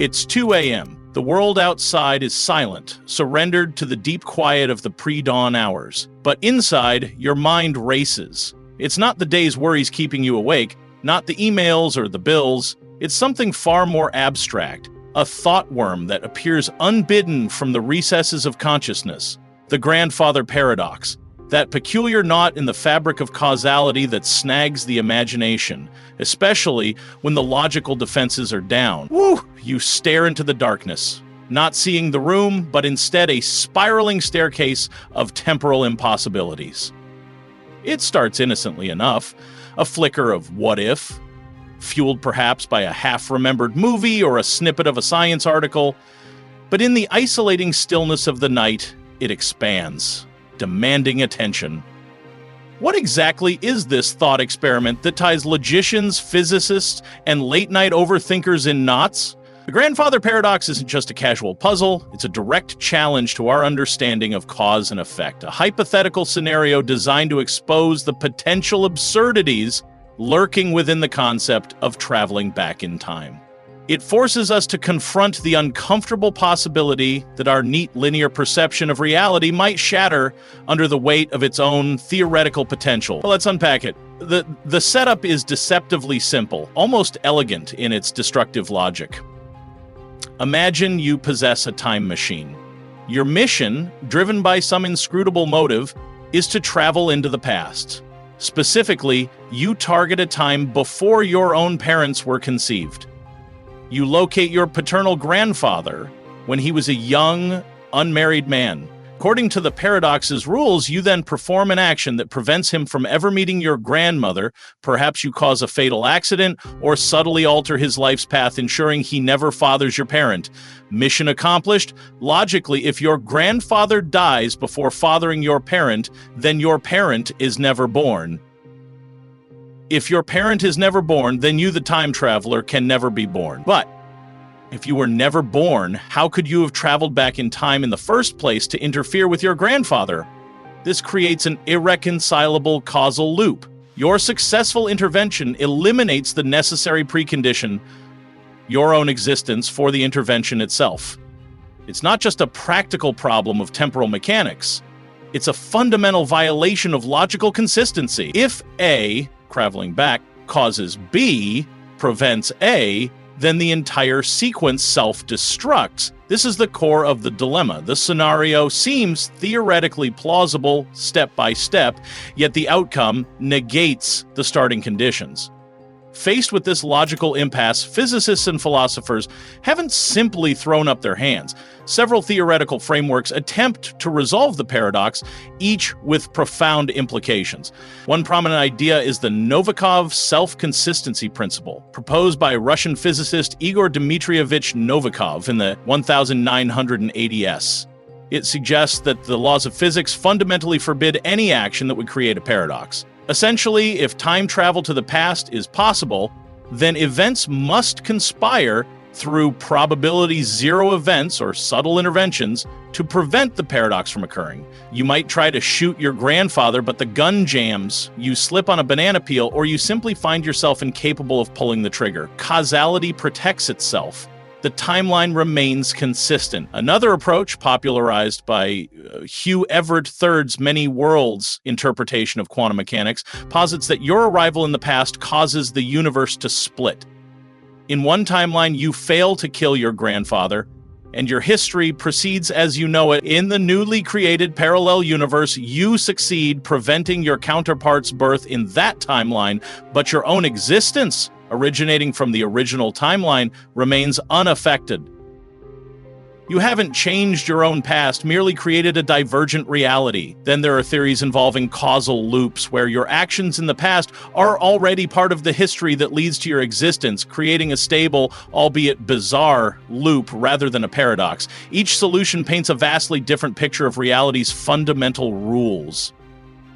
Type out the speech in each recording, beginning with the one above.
It's 2 a.m. The world outside is silent, surrendered to the deep quiet of the pre-dawn hours. But inside, your mind races. It's not the day's worries keeping you awake, not the emails or the bills. It's something far more abstract, a thought worm that appears unbidden from the recesses of consciousness. The grandfather paradox, that peculiar knot in the fabric of causality that snags the imagination, especially when the logical defenses are down. You stare into the darkness, not seeing the room, but instead a spiraling staircase of temporal impossibilities. It starts innocently enough, a flicker of what if, fueled perhaps by a half-remembered movie or a snippet of a science article, but in the isolating stillness of the night, it expands, demanding attention. What exactly is this thought experiment that ties logicians, physicists, and late-night overthinkers in knots? The grandfather paradox isn't just a casual puzzle, it's a direct challenge to our understanding of cause and effect, a hypothetical scenario designed to expose the potential absurdities lurking within the concept of traveling back in time. It forces us to confront the uncomfortable possibility that our neat linear perception of reality might shatter under the weight of its own theoretical potential. Well, let's unpack it. The setup is deceptively simple, almost elegant in its destructive logic. Imagine you possess a time machine. Your mission, driven by some inscrutable motive, is to travel into the past. Specifically, you target a time before your own parents were conceived. You locate your paternal grandfather when he was a young, unmarried man. According to the paradox's rules, you then perform an action that prevents him from ever meeting your grandmother. Perhaps you cause a fatal accident or subtly alter his life's path, ensuring he never fathers your parent. Mission accomplished. Logically, if your grandfather dies before fathering your parent, then your parent is never born. If your parent is never born, then you, the time traveler, can never be born. But if you were never born, how could you have traveled back in time in the first place to interfere with your grandfather? This creates an irreconcilable causal loop. Your successful intervention eliminates the necessary precondition, your own existence, for the intervention itself. It's not just a practical problem of temporal mechanics. It's a fundamental violation of logical consistency. If A, traveling back, causes B, prevents A, then the entire sequence self-destructs. This is the core of the dilemma. The scenario seems theoretically plausible step by step, yet the outcome negates the starting conditions. Faced with this logical impasse, physicists and philosophers haven't simply thrown up their hands. Several theoretical frameworks attempt to resolve the paradox, each with profound implications. One prominent idea is the Novikov Self-Consistency Principle, proposed by Russian physicist Igor Dmitrievich Novikov in the 1980s. It suggests that the laws of physics fundamentally forbid any action that would create a paradox. Essentially, if time travel to the past is possible, then events must conspire through probability zero events or subtle interventions to prevent the paradox from occurring. You might try to shoot your grandfather, but the gun jams, you slip on a banana peel, or you simply find yourself incapable of pulling the trigger. Causality protects itself. The timeline remains consistent. Another approach, popularized by Hugh Everett III's many worlds interpretation of quantum mechanics, posits that your arrival in the past causes the universe to split. In one timeline, you fail to kill your grandfather, and your history proceeds as you know it. In the newly created parallel universe, you succeed, preventing your counterpart's birth in that timeline, but your own existence, originating from the original timeline, remains unaffected. You haven't changed your own past, merely created a divergent reality. Then there are theories involving causal loops, where your actions in the past are already part of the history that leads to your existence, creating a stable, albeit bizarre, loop rather than a paradox. Each solution paints a vastly different picture of reality's fundamental rules.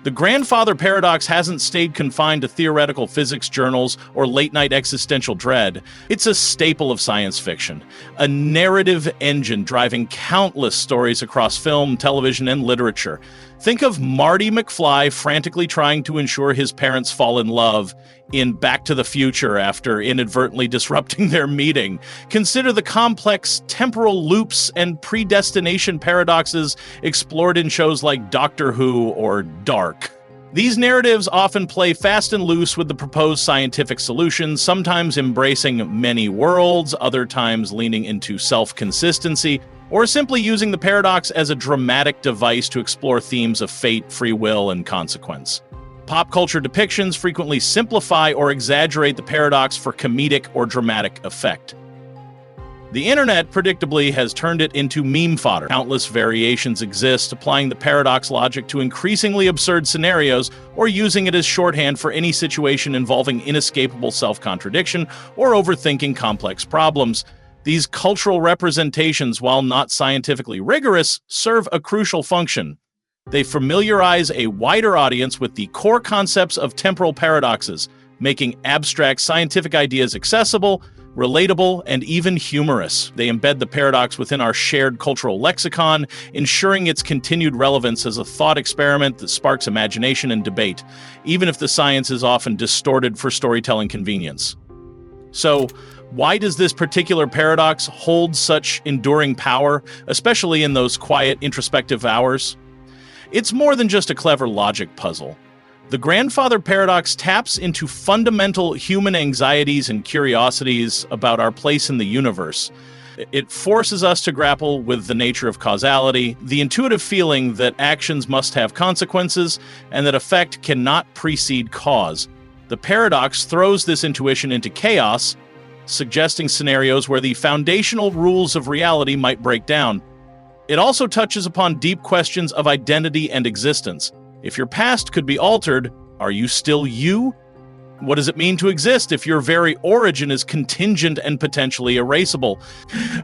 The grandfather paradox hasn't stayed confined to theoretical physics journals or late-night existential dread. It's a staple of science fiction, a narrative engine driving countless stories across film, television, and literature. Think of Marty McFly frantically trying to ensure his parents fall in love in Back to the Future after inadvertently disrupting their meeting. Consider the complex temporal loops and predestination paradoxes explored in shows like Doctor Who or Dark. These narratives often play fast and loose with the proposed scientific solutions, sometimes embracing many worlds, other times leaning into self-consistency, or simply using the paradox as a dramatic device to explore themes of fate, free will, and consequence. Pop culture depictions frequently simplify or exaggerate the paradox for comedic or dramatic effect. The internet, predictably, has turned it into meme fodder. Countless variations exist, applying the paradox logic to increasingly absurd scenarios or using it as shorthand for any situation involving inescapable self-contradiction or overthinking complex problems. These cultural representations, while not scientifically rigorous, serve a crucial function. They familiarize a wider audience with the core concepts of temporal paradoxes, making abstract scientific ideas accessible, relatable, and even humorous. They embed the paradox within our shared cultural lexicon, ensuring its continued relevance as a thought experiment that sparks imagination and debate, even if the science is often distorted for storytelling convenience. So, why does this particular paradox hold such enduring power, especially in those quiet, introspective hours? It's more than just a clever logic puzzle. The grandfather paradox taps into fundamental human anxieties and curiosities about our place in the universe. It forces us to grapple with the nature of causality, the intuitive feeling that actions must have consequences, and that effect cannot precede cause. The paradox throws this intuition into chaos, suggesting scenarios where the foundational rules of reality might break down. It also touches upon deep questions of identity and existence. If your past could be altered, are you still you? What does it mean to exist if your very origin is contingent and potentially erasable?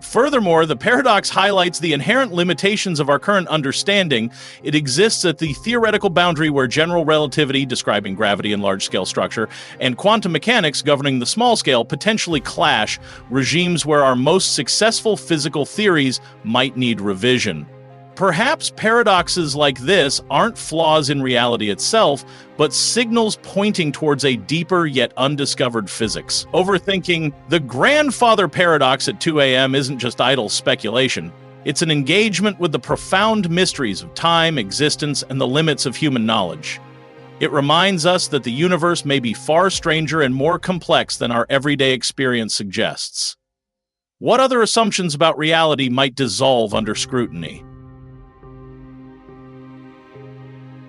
Furthermore, the paradox highlights the inherent limitations of our current understanding. It exists at the theoretical boundary where general relativity, describing gravity and large-scale structure, and quantum mechanics, governing the small scale, potentially clash, regimes where our most successful physical theories might need revision. Perhaps paradoxes like this aren't flaws in reality itself, but signals pointing towards a deeper yet undiscovered physics. Overthinking, the grandfather paradox at 2 a.m. isn't just idle speculation. It's an engagement with the profound mysteries of time, existence, and the limits of human knowledge. It reminds us that the universe may be far stranger and more complex than our everyday experience suggests. What other assumptions about reality might dissolve under scrutiny?